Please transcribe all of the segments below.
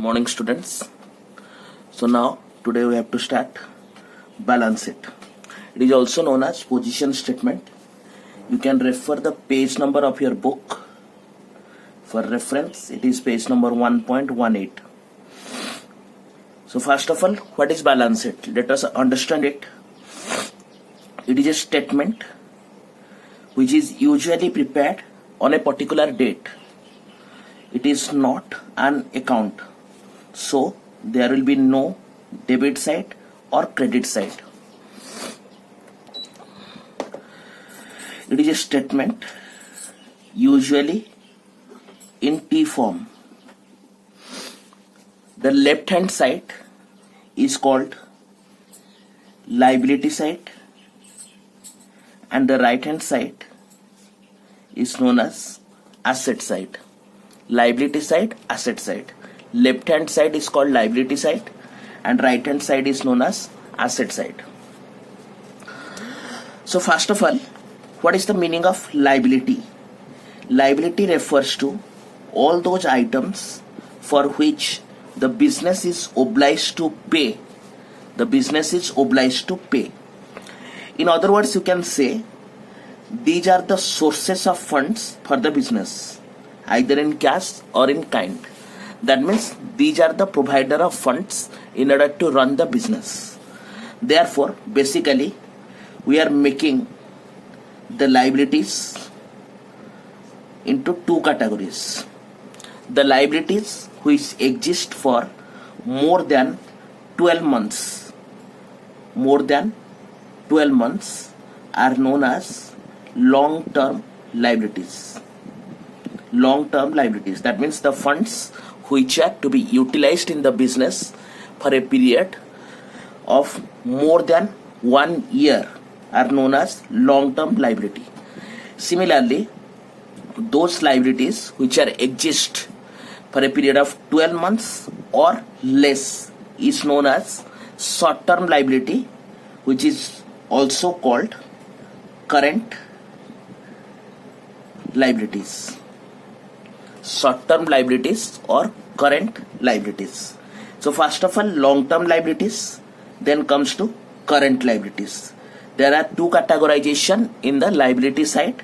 Morning, students. So now today we have to start balance sheet. It is also known as position statement. You can refer the page number of your book. For reference, it is page number 1.18. So first of all, what is balance sheet? Let us understand it. It is a statement which is usually prepared on a particular date. It is not an account. So there will be no debit side or credit side. It is a statement usually in T form. The left hand side is called liability side and the right hand side is known as asset side. Liability side, asset side. Left hand side is called liability side and right hand side is known as asset side. So first of all, what is the meaning of liability? Liability refers to all those items for which the business is obliged to pay. The business is obliged to pay. In other words, you can say these are the sources of funds for the business, either in cash or in kind. That means these are the provider of funds in order to run the business. Therefore, basically, we are making the liabilities into two categories. The liabilities which exist for more than 12 months. More than 12 months are known as long-term liabilities. Long-term liabilities. That means the funds which are to be utilized in the business for a period of more than 1 year are known as long-term liability. Similarly, those liabilities which are exist for a period of 12 months or less is known as short-term liability, which is also called current liabilities. Short-term liabilities or current liabilities. So first of all, long-term liabilities, then comes to current liabilities. There are two categorization in the liability side.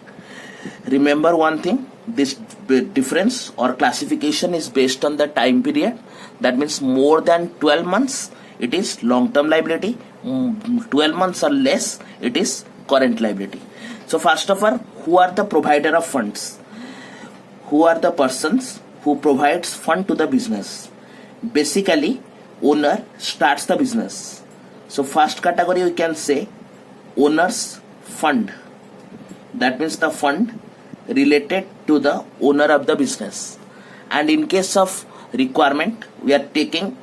Remember one thing, this difference or classification is based on the time period. That means more than 12 months, it is long-term liability. 12 months or less, it is current liability. So first of all, who are the provider of funds? Who are the persons who provides fund to the business? Basically, owner starts the business. So first category we can say owner's fund. That means the fund related to the owner of the business. And in case of requirement, we are taking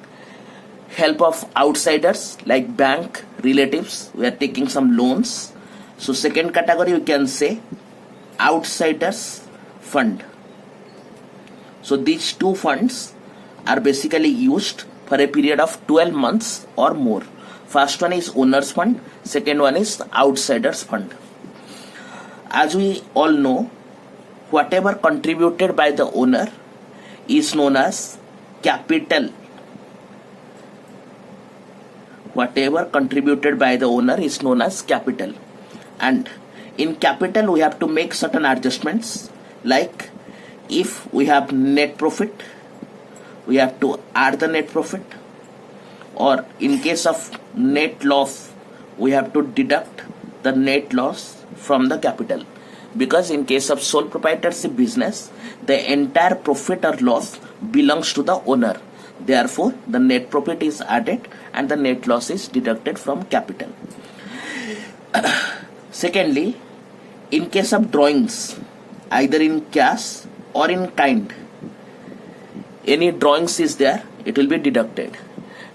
help of outsiders like bank, relatives. We are taking some loans. So second category we can say outsiders fund. So these two funds are basically used for a period of 12 months or more. First one is owner's fund, second one is outsiders fund. As we all know, whatever contributed by the owner is known as capital. Whatever contributed by the owner is known as capital. And in capital we have to make certain adjustments, like if we have net profit, we have to add the net profit, or in case of net loss, we have to deduct the net loss from the capital. Because in case of sole proprietorship business, the entire profit or loss belongs to the owner. Therefore, the net profit is added and the net loss is deducted from capital. Secondly, in case of drawings, either in cash or in kind, any drawings is there, it will be deducted.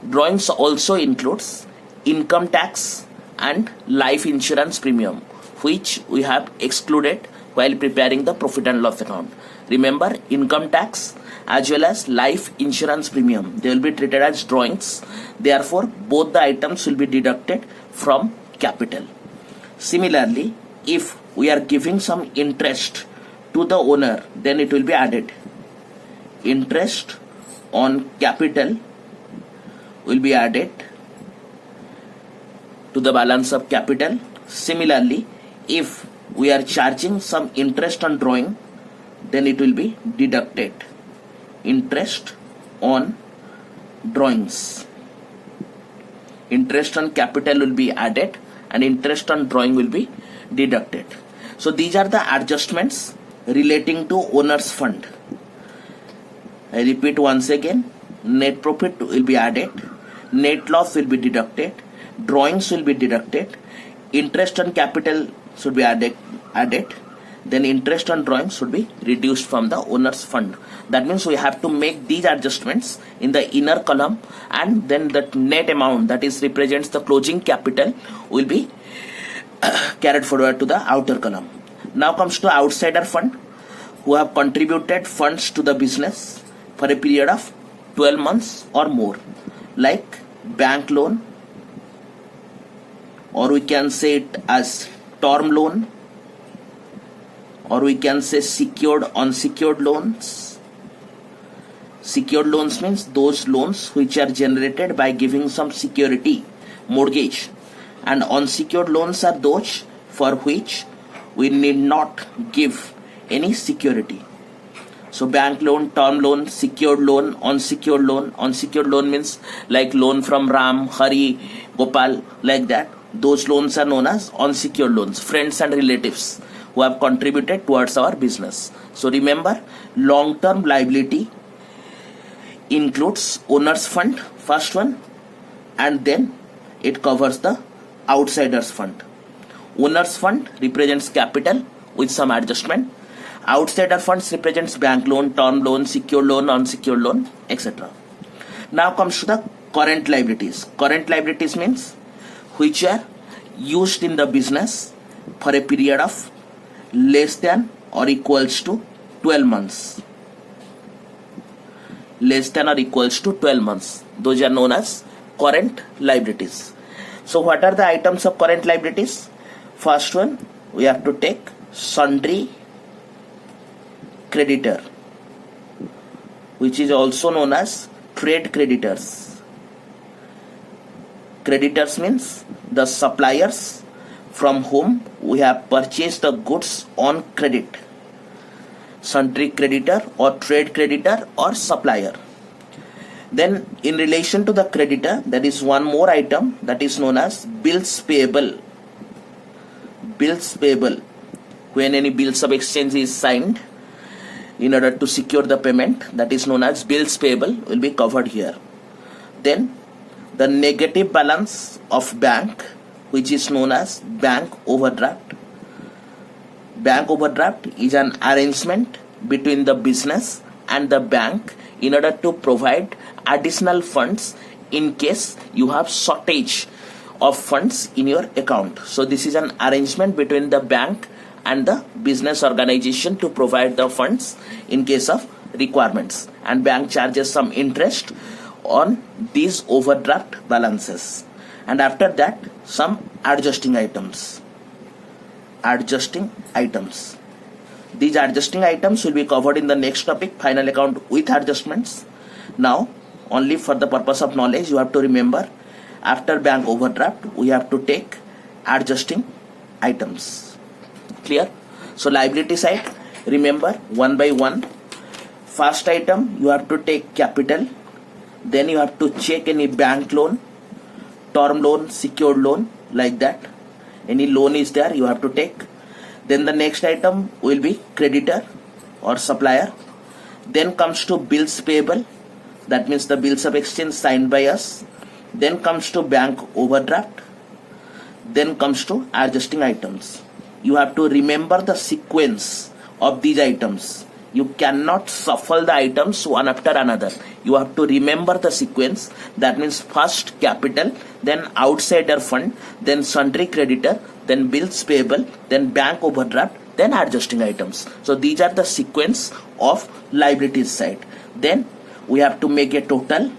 Drawings also includes income tax and life insurance premium, which we have excluded while preparing the profit and loss account. Remember, income tax as well as life insurance premium, they will be treated as drawings. Therefore, both the items will be deducted from capital. Similarly, if we are giving some interest to the owner, then it will be added. Interest on capital will be added to the balance of capital. Similarly, if we are charging some interest on drawing, then it will be deducted. Interest on drawings. Interest on capital will be added and interest on drawing will be deducted. So these are the adjustments relating to owner's fund. I repeat once again, net profit will be added, net loss will be deducted, drawings will be deducted, interest on capital should be added, then interest on drawings should be reduced from the owner's fund. That means we have to make these adjustments in the inner column, and then the net amount that is represents the closing capital will be carried forward to the outer column. Now comes to outsider fund, who have contributed funds to the business for a period of 12 months or more, like bank loan, or we can say it as term loan, or we can say secured, unsecured loans. Secured loans means those loans which are generated by giving some security, mortgage, and unsecured loans are those for which we need not give any security. So bank loan, term loan, secured loan, unsecured loan. Unsecured loan means like loan from Ram, Hari, Gopal, like that. Those loans are known as unsecured loans, friends and relatives who have contributed towards our business. So remember, long-term liability includes owner's fund, first one, and then it covers the outsider's fund. Owner's fund represents capital with some adjustment. Outsider funds represents bank loan, term loan, secured loan, unsecured loan, etc. Now comes to the current liabilities. Current liabilities means which are used in the business for a period of less than or equals to 12 months. Less than or equals to 12 months. Those are known as current liabilities. So what are the items of current liabilities? First one, we have to take sundry creditor, which is also known as trade creditors. Creditors means the suppliers from whom we have purchased the goods on credit. Sundry creditor or trade creditor or supplier. Then in relation to the creditor, there is one more item that is known as bills payable. Bills payable. When any bills of exchange is signed in order to secure the payment, that is known as bills payable, will be covered here. Then the negative balance of bank, which is known as bank overdraft. Bank overdraft is an arrangement between the business and the bank in order to provide additional funds in case you have shortage of funds in your account. So this is an arrangement between the bank and the business organization to provide the funds in case of requirements, and bank charges some interest on these overdraft balances. And after that, some adjusting items. Adjusting items. These adjusting items will be covered in the next topic, final account with adjustments. Now, only for the purpose of knowledge, you have to remember, after bank overdraft, we have to take adjusting items. Clear? So liability side, remember one by one. First item, you have to take capital. Then you have to check any bank loan, term loan, secured loan, like that. Any loan is there, you have to take. Then the next item will be creditor or supplier. Then comes to bills payable. That means the bills of exchange signed by us. Then comes to bank overdraft. Then comes to adjusting items. You have to remember the sequence of these items. You cannot shuffle the items one after another. You have to remember the sequence. That means first capital, then outsider fund, then sundry creditor, then bills payable, then bank overdraft, then adjusting items. So these are the sequence of liabilities side. Then we have to make a total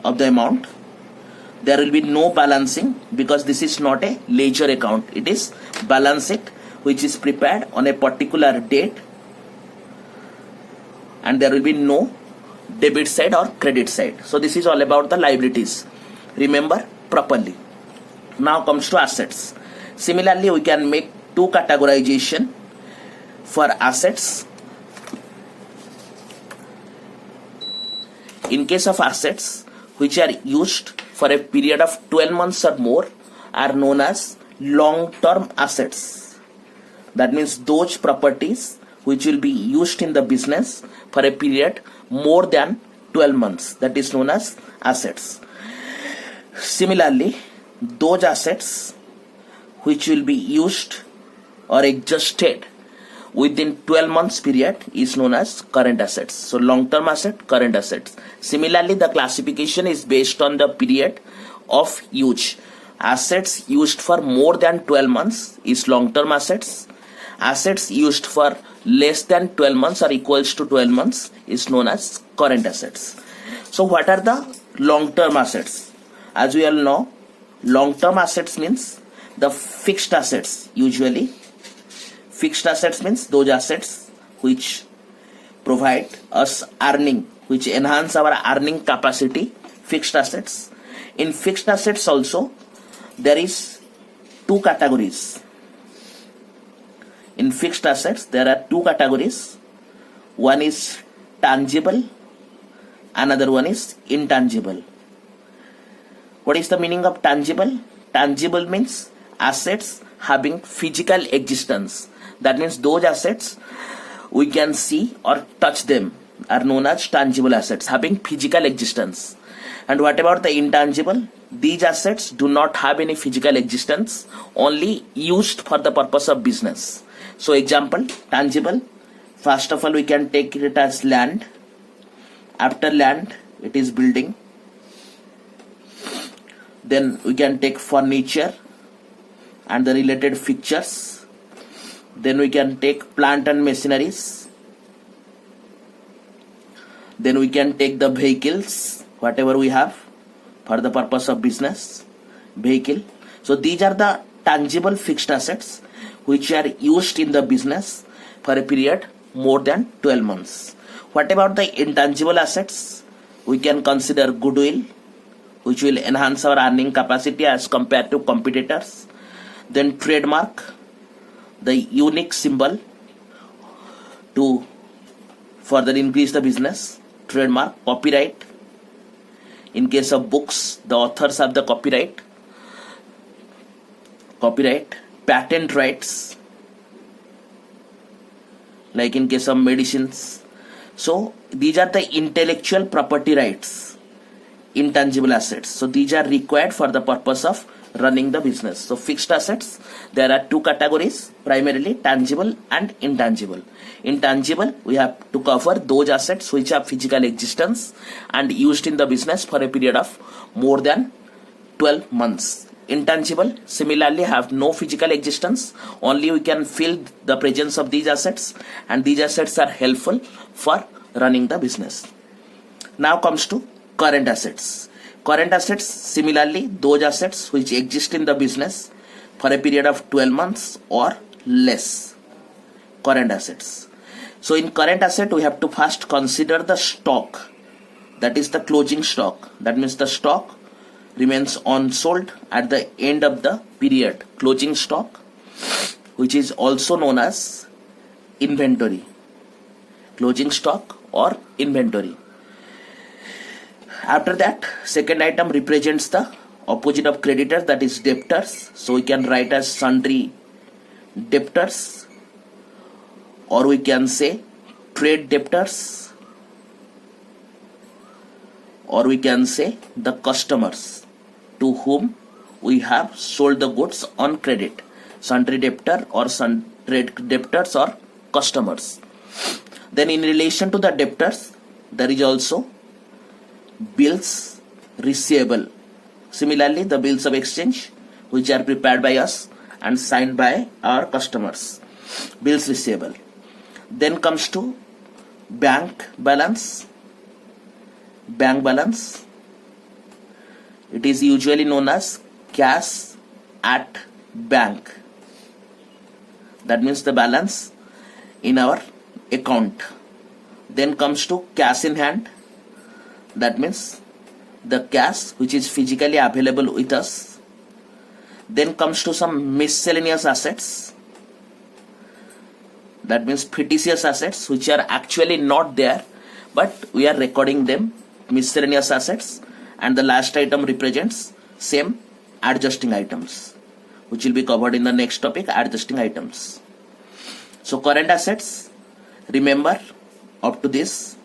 of the amount. There will be no balancing because this is not a ledger account. It is balance sheet which is prepared on a particular date, and there will be no debit side or credit side. So this is all about the liabilities. Remember properly. Now comes to assets. Similarly, we can make two categorization for assets. In case of assets which are used for a period of 12 months or more are known as long-term assets. That means those properties which will be used in the business for a period more than 12 months, that is known as assets. Similarly, those assets which will be used or exhausted within 12 months period is known as current assets. So long-term asset, current assets. Similarly, the classification is based on the period of use. Assets used for more than 12 months is long-term assets. Assets used for less than 12 months or equals to 12 months is known as current assets. So what are the long-term assets? As we all know, long-term assets means the fixed assets. Usually fixed assets means those assets which provide us earning, which enhance our earning capacity, fixed assets. In fixed assets also there is two categories. In fixed assets there are two categories. One is tangible, another one is intangible. What is the meaning of tangible? Tangible means assets having physical existence. That means those assets we can see or touch them are known as tangible assets having physical existence. And what about the intangible? These assets do not have any physical existence, only used for the purpose of business. So example, tangible, first of all we can take it as land. After land it is building. Then we can take furniture and the related fixtures. Then we can take plant and machineries. Then we can take the vehicles, whatever we have for the purpose of business, vehicle. So these are the tangible fixed assets which are used in the business for a period more than 12 months. What about the intangible assets? We can consider goodwill, which will enhance our earning capacity as compared to competitors. Then trademark, the unique symbol to further increase the business. Trademark, copyright. In case of books, the authors have the copyright. Patent rights, like in case of medicines. So these are the intellectual property rights, intangible assets. So these are required for the purpose of running the business. So fixed assets, there are two categories, primarily tangible and intangible. Intangible, we have to cover those assets which have physical existence and used in the business for a period of more than 12 months. Intangible similarly have no physical existence, only we can feel the presence of these assets, and these assets are helpful for running the business. Now comes to current assets. Current assets, similarly, those assets which exist in the business for a period of 12 months or less. Current assets. So in current asset, we have to first consider the stock. That is the closing stock. That means the stock remains unsold at the end of the period. Closing stock, which is also known as inventory. Closing stock or inventory. After that, second item represents the opposite of creditors, that is debtors. So we can write as sundry debtors, or we can say trade debtors, or we can say the customers to whom we have sold the goods on credit. Sundry debtor or trade debtors or customers. Then in relation to the debtors, there is also bills receivable. Similarly, the bills of exchange which are prepared by us and signed by our customers. Bills receivable. Then comes to bank balance. Bank balance. It is usually known as cash at bank. That means the balance in our account. Then comes to cash in hand. that means the cash which is physically available with us. Then comes to some miscellaneous assets, that means fictitious assets which are actually not there but we are recording them, miscellaneous assets. And the last item represents same adjusting items, which will be covered in the next topic, adjusting items. So current assets, remember up to this,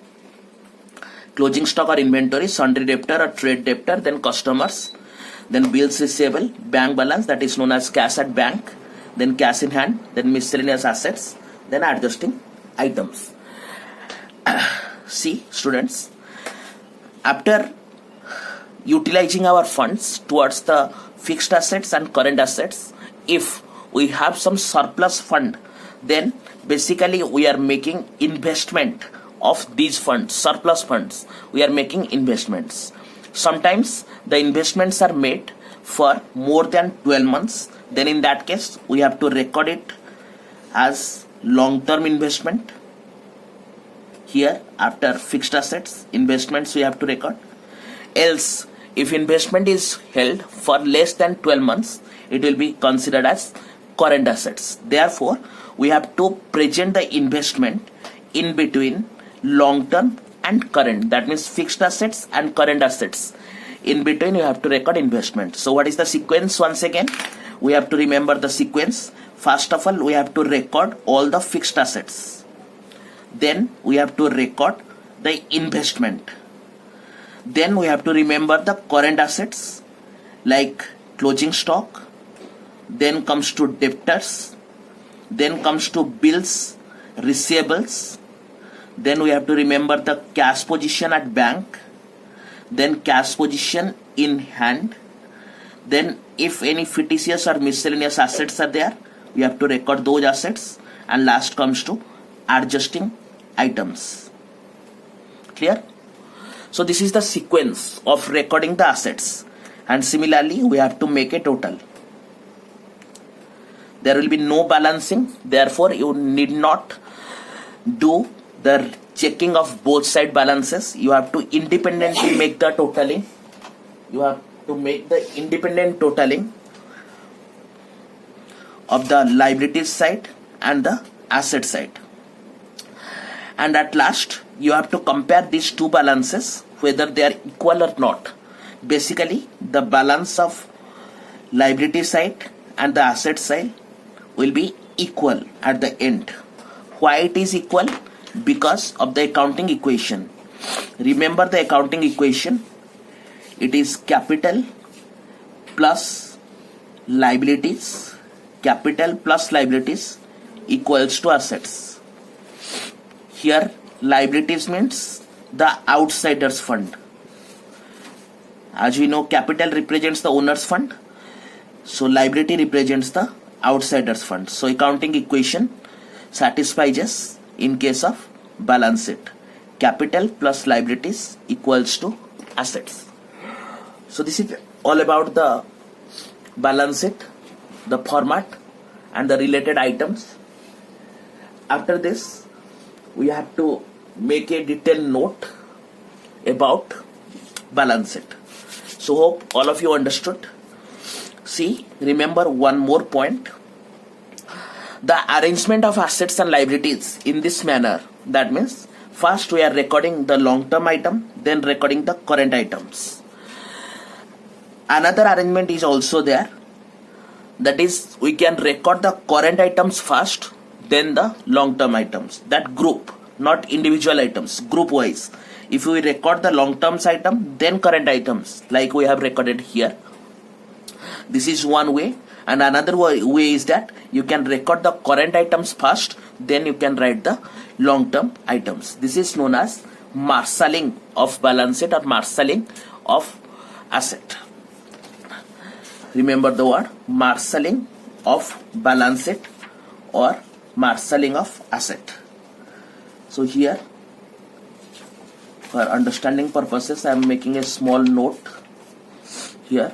closing stock or inventory, sundry debtor or trade debtor, then customers, then bills receivable, bank balance, that is known as cash at bank, then cash in hand, then miscellaneous assets, then adjusting items. See students, after utilizing our funds towards the fixed assets and current assets, if we have some surplus fund, then basically we are making investment of these funds, surplus funds, we are making investments. Sometimes the investments are made for more than 12 months, then in that case we have to record it as long-term investment. Here after fixed assets, investments we have to record. Else if investment is held for less than 12 months, it will be considered as current assets. Therefore we have to present the investment in between long-term and current, that means fixed assets and current assets. In between you have to record investment. So what is the sequence? Once again we have to remember the sequence. First of all we have to record all the fixed assets, then we have to record the investment, then we have to remember the current assets like closing stock, then comes to debtors, then comes to bills receivables, then we have to remember the cash position at bank, then cash position in hand, then if any fictitious or miscellaneous assets are there, we have to record those assets, and last comes to adjusting items. Clear? So this is the sequence of recording the assets, and similarly we have to make a total. There will be no balancing, therefore you need not do the checking of both side balances. You have to independently make the totaling. You have to make the independent totaling of the liabilities side and the asset side. And at last you have to compare these two balances whether they are equal or not. Basically the balance of liability side and the asset side will be equal at the end. Why it is equal? Because of the accounting equation. Remember the accounting equation, it is capital plus liabilities, capital plus liabilities equals to assets. Here liabilities means the outsiders fund. As we know, capital represents the owner's fund, so liability represents the outsiders fund. So accounting equation satisfies us in case of balance sheet. Capital plus liabilities equals to assets. So this is all about the balance sheet, the format and the related items. After this we have to make a detailed note about balance sheet. So hope all of you understood. See, remember one more point. The arrangement of assets and liabilities in this manner, that means first we are recording the long-term item, then recording the current items. Another arrangement is also there, that is we can record the current items first, then the long-term items. That group, not individual items, group wise. If we record the long-term item, then current items, like we have recorded here. This is one way. And another way is that you can record the current items first, then you can write the long-term items. This is known as marshalling of balance sheet or marshalling of asset. Remember the word marshalling of balance sheet or marshalling of asset. So here, for understanding purposes, I am making a small note here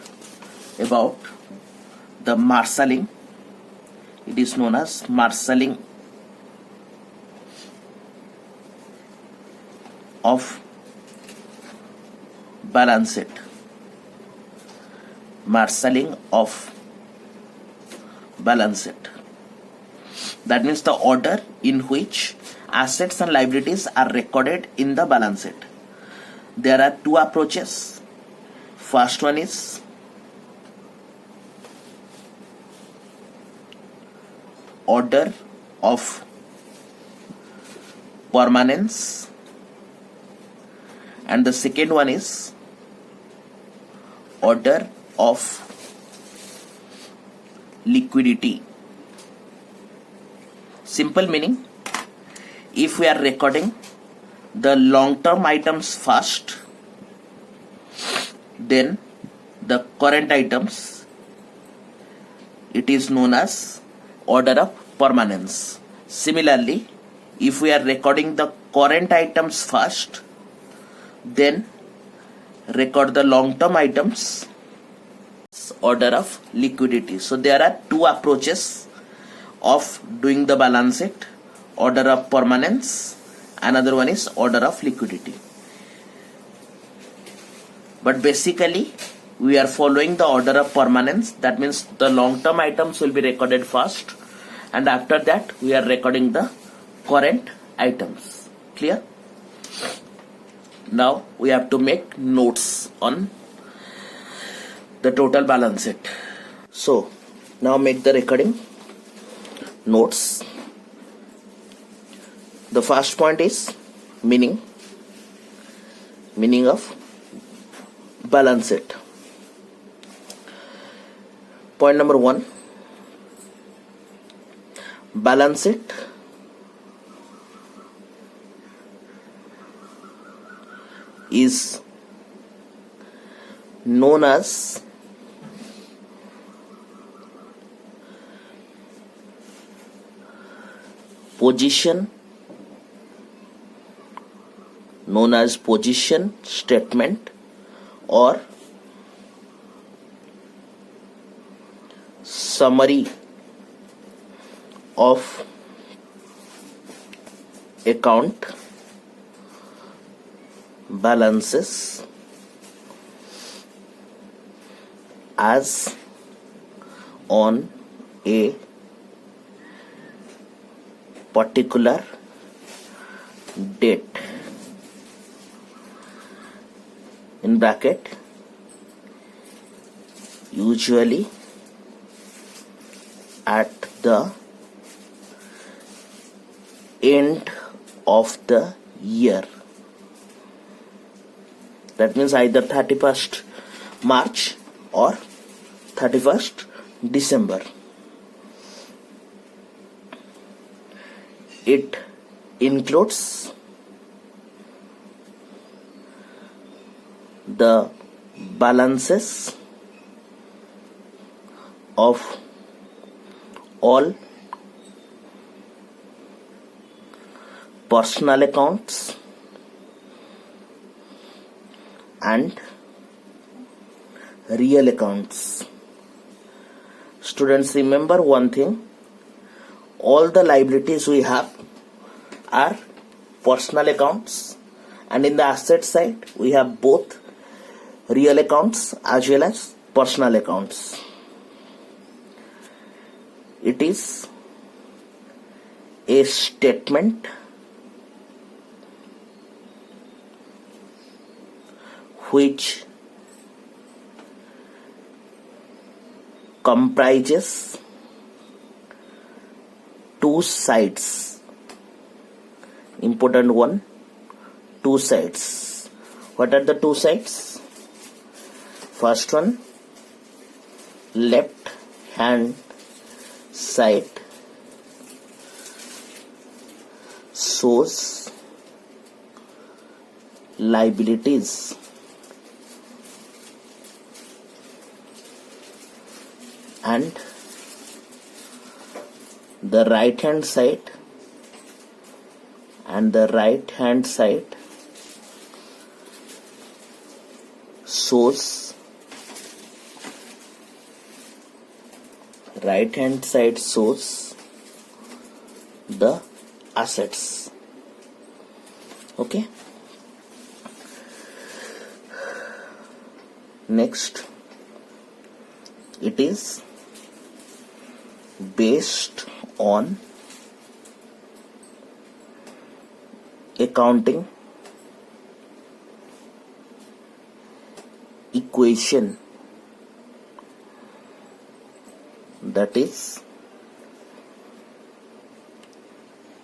about the marshalling. It is known as marshalling of balance sheet. Marshalling of balance sheet. That means the order in which assets and liabilities are recorded in the balance sheet. There are two approaches. First one is order of permanence, and the second one is order of liquidity. Simple meaning, if we are recording the long-term items first, then the current items, it is known as order of permanence. Similarly, if we are recording the current items first, then record the long-term items, order of liquidity. So there are two approaches of doing the balance sheet: order of permanence, another one is order of liquidity. But basically we are following the order of permanence. That means the long-term items will be recorded first, and after that we are recording the current items. Clear? Now we have to make notes on the total balance sheet. So now make the recording notes. The first point is meaning of balance sheet. Point number 1, balance sheet is known as position statement or summary of account balances as on a particular date, in bracket, usually at the end of the year. That means either 31st March or 31st December. It includes the balances of all personal accounts and real accounts. Students, remember one thing: all the liabilities we have are personal accounts, and in the asset side we have both real accounts as well as personal accounts. It is a statement which comprises two sides. Important one, two sides. What are the two sides? First one, left hand side shows liabilities, and the right hand side shows the assets. Okay. Next, it is based on accounting equation, that is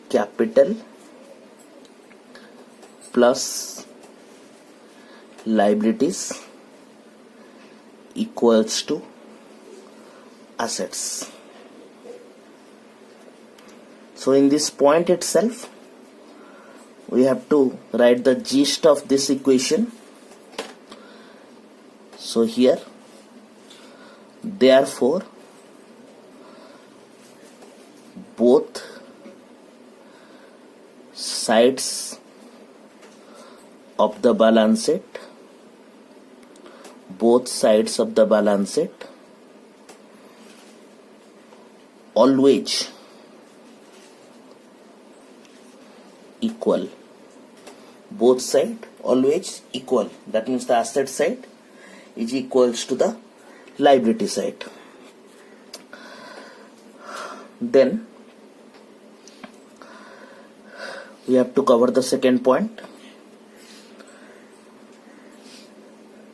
capital plus liabilities equals to assets. So in this point itself, we have to write the gist of this equation. So here, therefore, both sides of the balance sheet, always equal. Both sides always equal. That means the asset side is equals to the liability side. Then we have to cover the second point.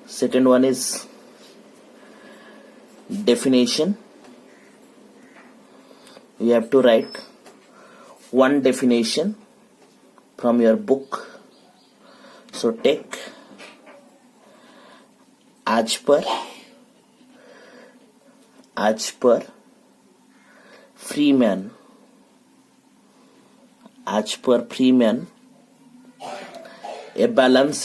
Second one is definition. We have to write one definition from your book. So take as per Freeman, a balance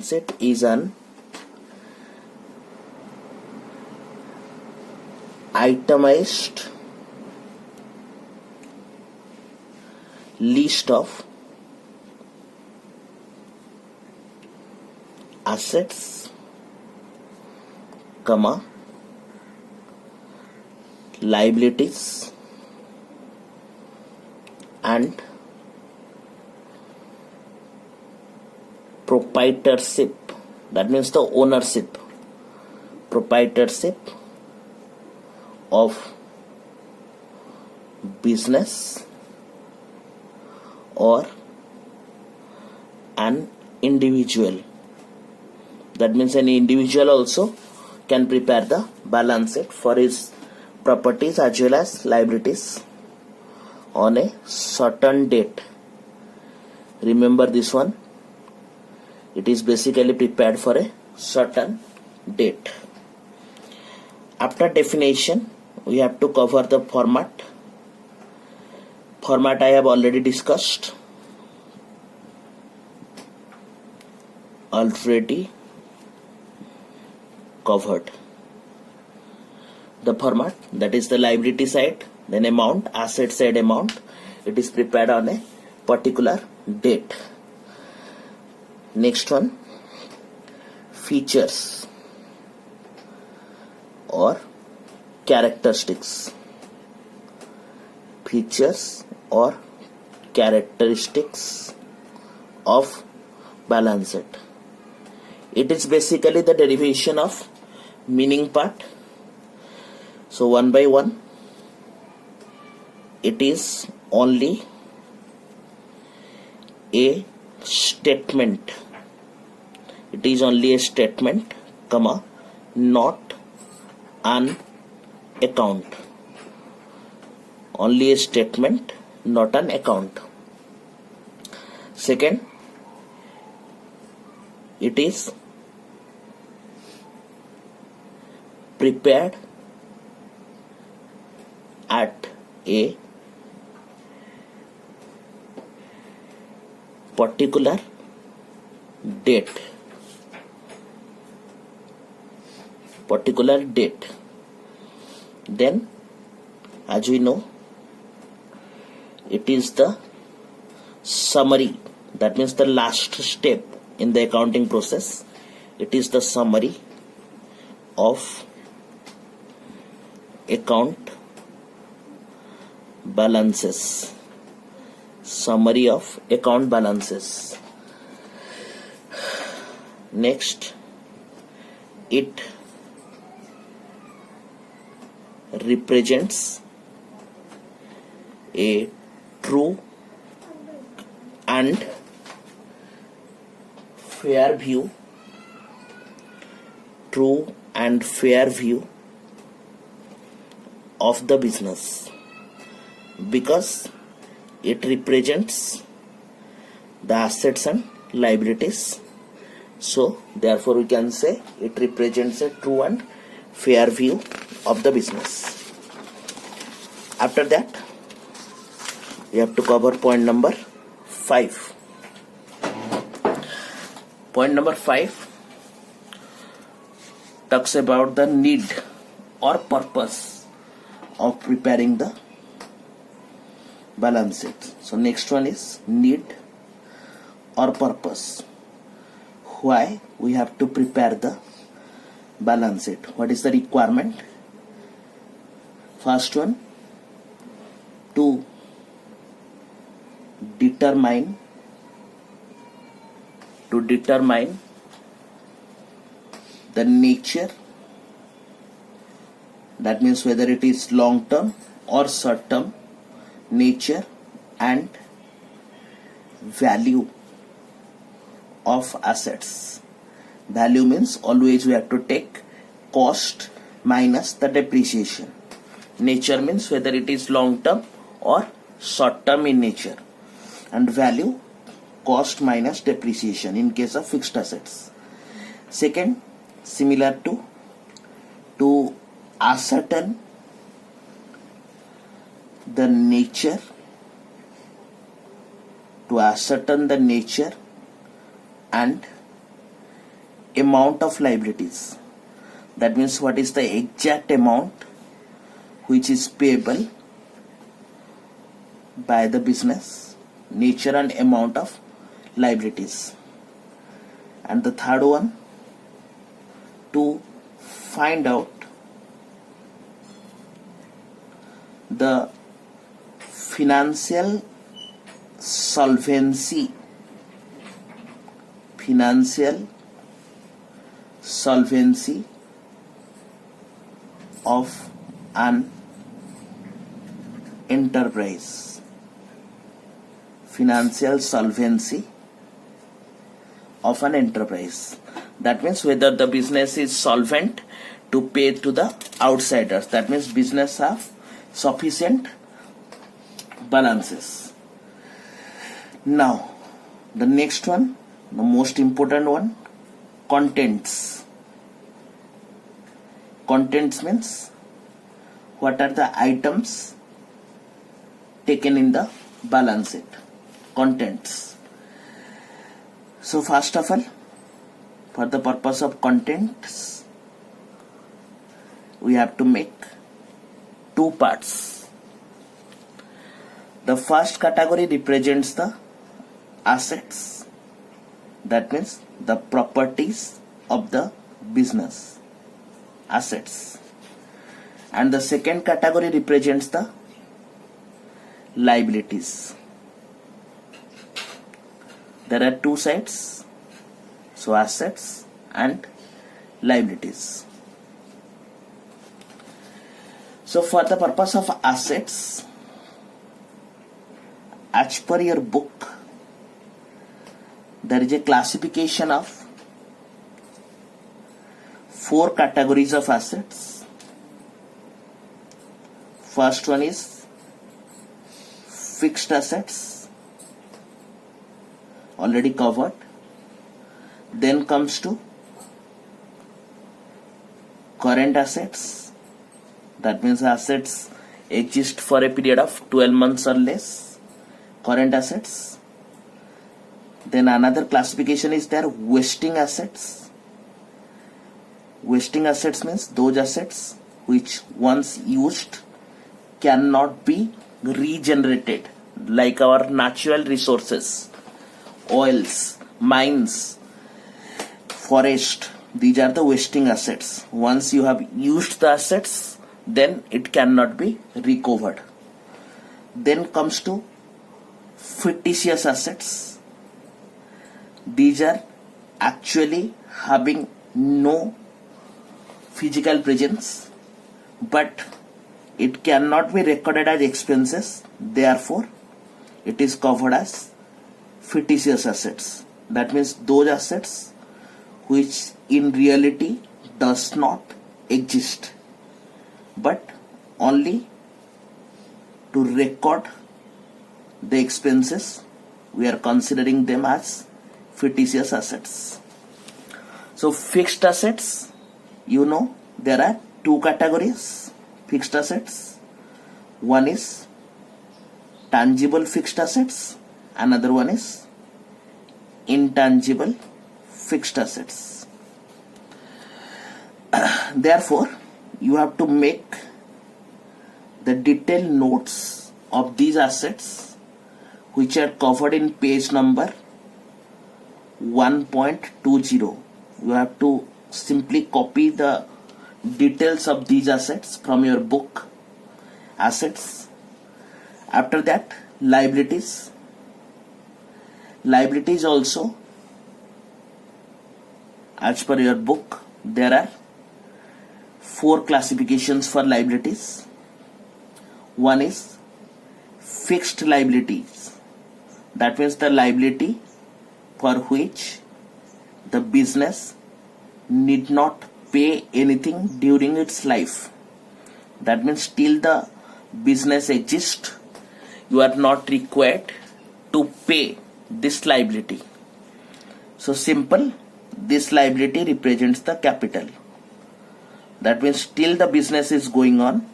sheet is an itemized list of assets, liabilities and proprietorship, that means the ownership, of business or an individual. That means an individual also can prepare the balance sheet for his properties as well as liabilities on a certain date. Remember this one, it is basically prepared for a certain date. After definition, we have to cover the format. I have already discussed. Covered the format, that is the liability side, then amount, asset side amount. It is prepared on a particular date. Next one, features or characteristics. Of balance sheet. It is basically the derivation of meaning part. So one by one, it is only a statement. Not an account. Only a statement, not an account. Second, it is prepared at a particular date. Then, as we know, it is the summary. That means the last step in the accounting process. It is the summary of account balances, summary of account balances. Next, it represents a true and fair view, of the business, because it represents the assets and liabilities. So therefore we can say it represents a true and fair view of the business. After that, we have to cover point number 5. Point number 5 talks about the need or purpose of preparing the balance sheet. So next one is need or purpose. Why we have to prepare the balance sheet? What is the requirement? First one, to determine the nature, that means whether it is long term or short term, nature and value of assets. Value means always we have to take cost minus the depreciation. Nature means whether it is long term or short term in nature, and value, cost minus depreciation in case of fixed assets. Second, similar to ascertain the nature, and amount of liabilities. That means what is the exact amount which is payable by the business, nature and amount of liabilities. And the third one, to find out the financial solvency of an enterprise. Financial solvency of an enterprise. That means whether the business is solvent to pay to the outsiders. That means business have sufficient balances. Now, the next one, the most important one, contents. Contents means what are the items taken in the balance sheet. Contents. So first of all, for the purpose of contents, we have to make two parts. The first category represents the assets, that means the properties of the business, assets. And the second category represents the liabilities. There are two sides, so assets and liabilities. So for the purpose of assets, as per your book, there is a classification of 4 categories of assets. First one is fixed assets, already covered. Then comes to current assets, that means assets exist for a period of 12 months or less, current assets. Then another classification is there, wasting assets. Wasting assets means those assets which once used cannot be regenerated, like our natural resources, oils, mines, forest. These are the wasting assets. Once you have used the assets, then it cannot be recovered. Then comes to fictitious assets. These are actually having no physical presence, but it cannot be recorded as expenses, therefore it is covered as fictitious assets. That means those assets which in reality does not exist, but only to record the expenses we are considering them as fictitious assets. So fixed assets, you know, there are two categories fixed assets. One is tangible fixed assets, another one is intangible fixed assets. Therefore, you have to make the detailed notes of these assets which are covered in page number 1.20. You have to simply copy the details of these assets from your book assets. After that, liabilities. Liabilities also, as per your book, there are 4 classifications for liabilities. One is fixed liabilities. That means the liability for which the business need not pay anything during its life. That means till the business exists, you are not required to pay this liability. So simple, this liability represents the capital. That means till the business is going on,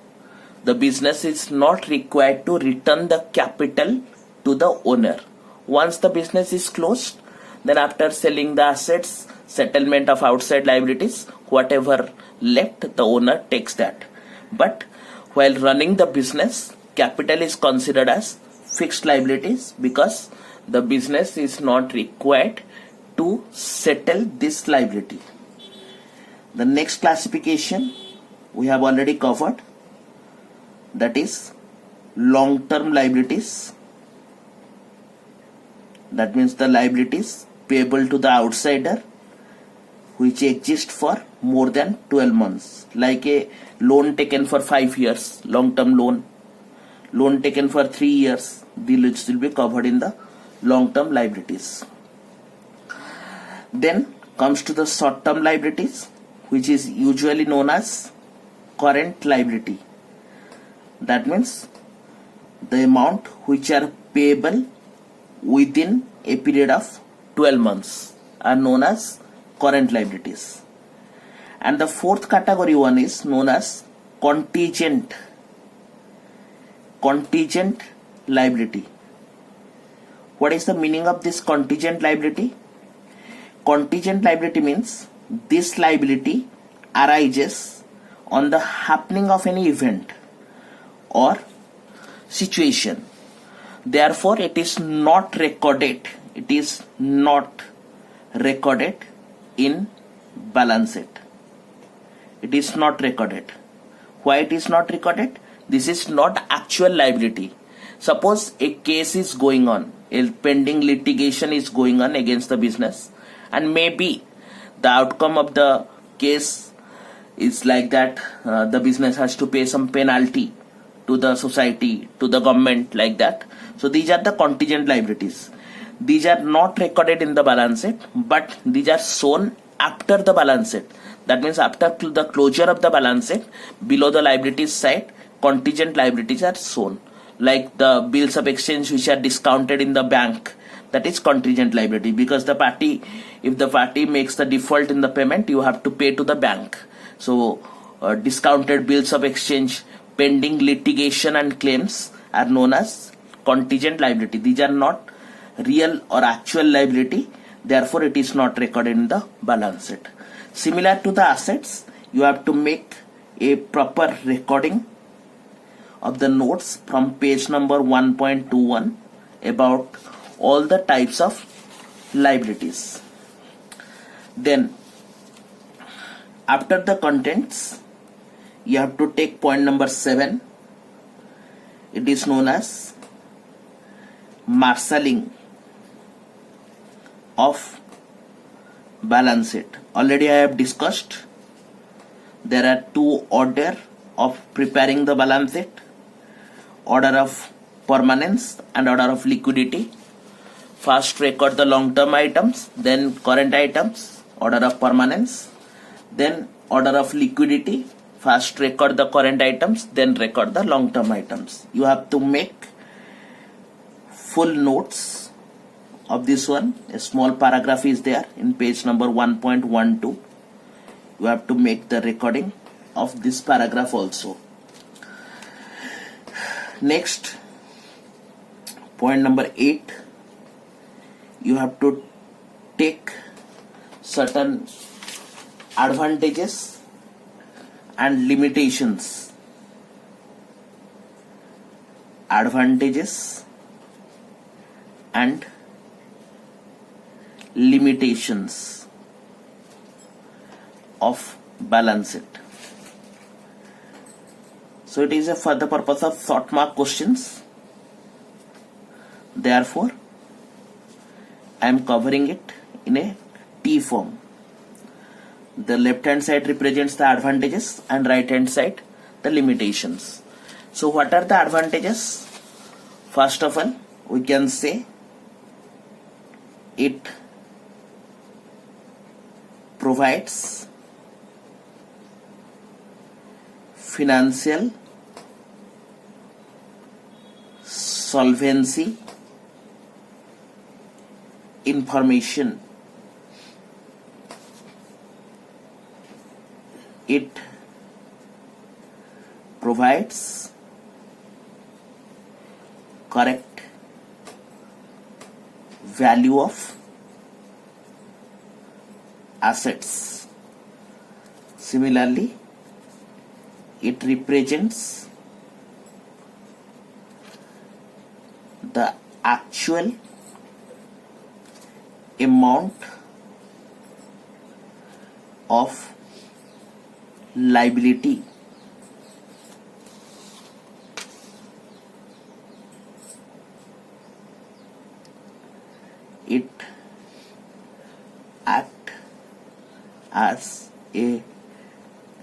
the business is not required to return the capital to the owner. Once the business is closed, then after selling the assets, settlement of outside liabilities, whatever left, the owner takes that. But while running the business, capital is considered as fixed liabilities because the business is not required to settle this liability. The next classification we have already covered, that is long-term liabilities. That means the liabilities payable to the outsider which exist for more than 12 months, like a loan taken for 5 years, long-term loan taken for 3 years, these will be covered in the long-term liabilities. Then comes to the short-term liabilities, which is usually known as current liability. That means the amount which are payable within a period of 12 months are known as current liabilities. And the fourth category one is known as contingent liability. What is the meaning of this contingent liability? Contingent liability means this liability arises on the happening of any event or situation. Therefore, it is not recorded. It is not recorded in balance sheet. It is not recorded. Why it is not recorded? This is not actual liability. Suppose a case is going on, a pending litigation is going on against the business, and maybe the outcome of the case is like that the business has to pay some penalty to the society, to the government, like that. So these are the contingent liabilities. These are not recorded in the balance sheet, but these are shown after the balance sheet. That means after the closure of the balance sheet, below the liabilities side, contingent liabilities are shown, like the bills of exchange which are discounted in the bank. That is contingent liability, because the party, if the party makes the default in the payment, you have to pay to the bank. So discounted bills of exchange, pending litigation and claims are known as contingent liability. These are not real or actual liability, therefore it is not recorded in the balance sheet. Similar to the assets, you have to make a proper recording of the notes from page number 1.21 about all the types of liabilities. Then after the contents, you have to take point number 7. It is known as marshalling of balance sheet. Already I have discussed there are two order of preparing the balance sheet: order of permanence and order of liquidity. First record the long-term items, then current items, order of permanence, then order of liquidity. First record the current items, then record the long-term items. You have to make full notes of this one. A small paragraph is there in page number 1.12. You have to make the recording of this paragraph also. Next, point number 8. You have to take certain advantages and limitations. Advantages and limitations of balance sheet. So it is for the purpose of short mark questions. Therefore, I am covering it in a T form. The left hand side represents the advantages and right hand side the limitations. So what are the advantages? First of all, we can say it provides financial solvency information. It provides correct value of assets. Similarly, it represents the actual amount of liability. It acts as a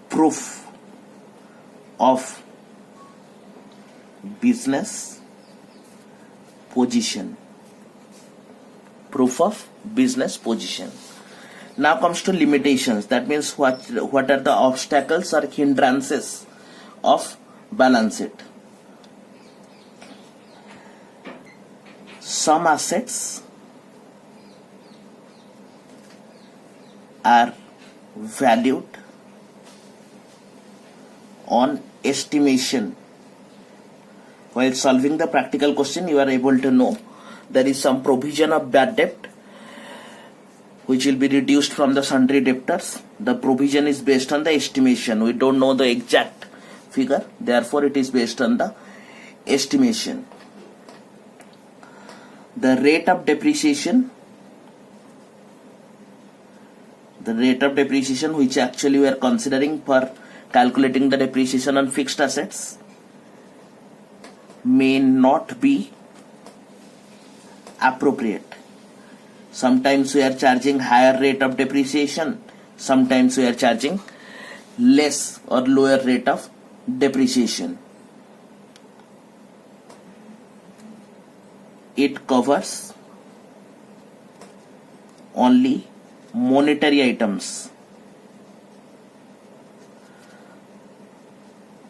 proof of business position. Proof of business position. Now comes to limitations. That means what are the obstacles or hindrances of balance sheet. Some assets are valued on estimation. While solving the practical question, you are able to know there is some provision of bad debt which will be reduced from the sundry debtors. The provision is based on the estimation. We don't know the exact figure, therefore it is based on the estimation. The rate of depreciation, which actually we are considering for calculating the depreciation on fixed assets, may not be appropriate. Sometimes we are charging higher rate of depreciation, sometimes we are charging less or lower rate of depreciation. It covers only monetary items.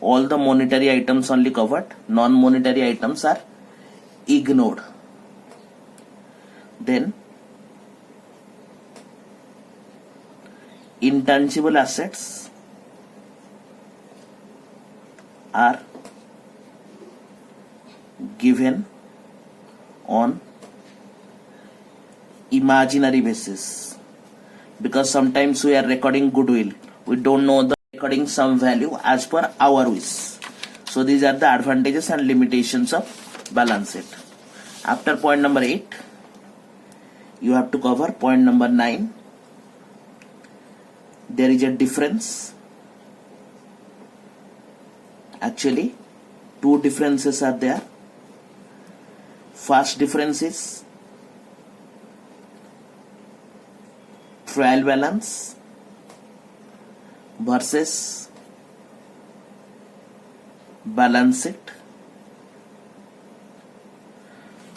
All the monetary items only covered, non-monetary items are ignored. Then intangible assets are given on imaginary basis, because sometimes we are recording goodwill, we don't know the recording some value as per our wish. So these are the advantages and limitations of balance sheet. After point number 8, you have to cover point number 9. There is a difference Actually, two differences are there. First difference is trial balance versus balance sheet.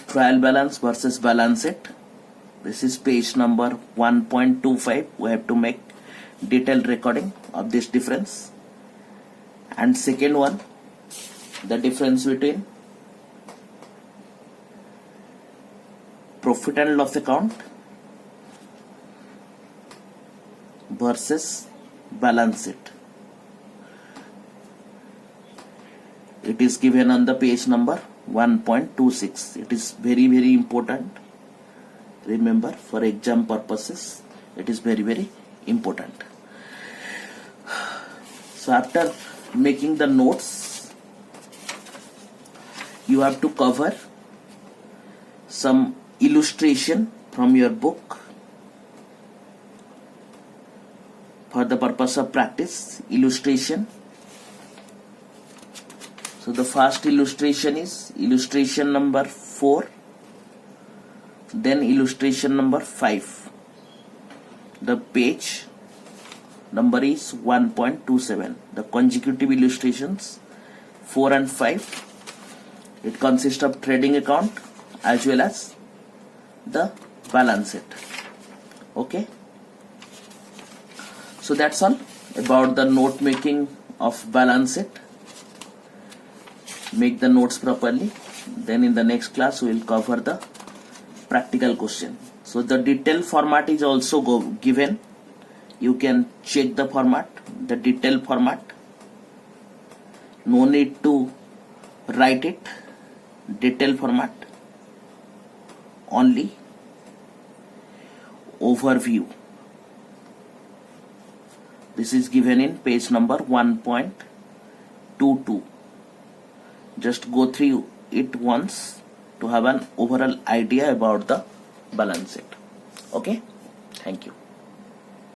Trial balance versus balance sheet. This is page number 1.25. We have to make detailed recording of this difference. And second one, the difference between profit and loss account versus balance sheet. It is given on the page number 1.26. It is very, very important. Remember, for exam purposes, it is very, very important. So after making the notes, you have to cover some illustration from your book for the purpose of practice. Illustration. So the first illustration is illustration number 4, then illustration number 5. The page number is 1.27. The consecutive illustrations 4 and 5. It consists of trading account as well as the balance sheet. Okay. So that's all about the note making of balance sheet. Make the notes properly. Then in the next class we will cover the practical question. So the detail format is also given. You can check the format, the detail format. No need to write it. Detail format. Only overview. This is given in page number 1.22. Just go through it once to have an overall idea about the balance sheet. Okay, thank you.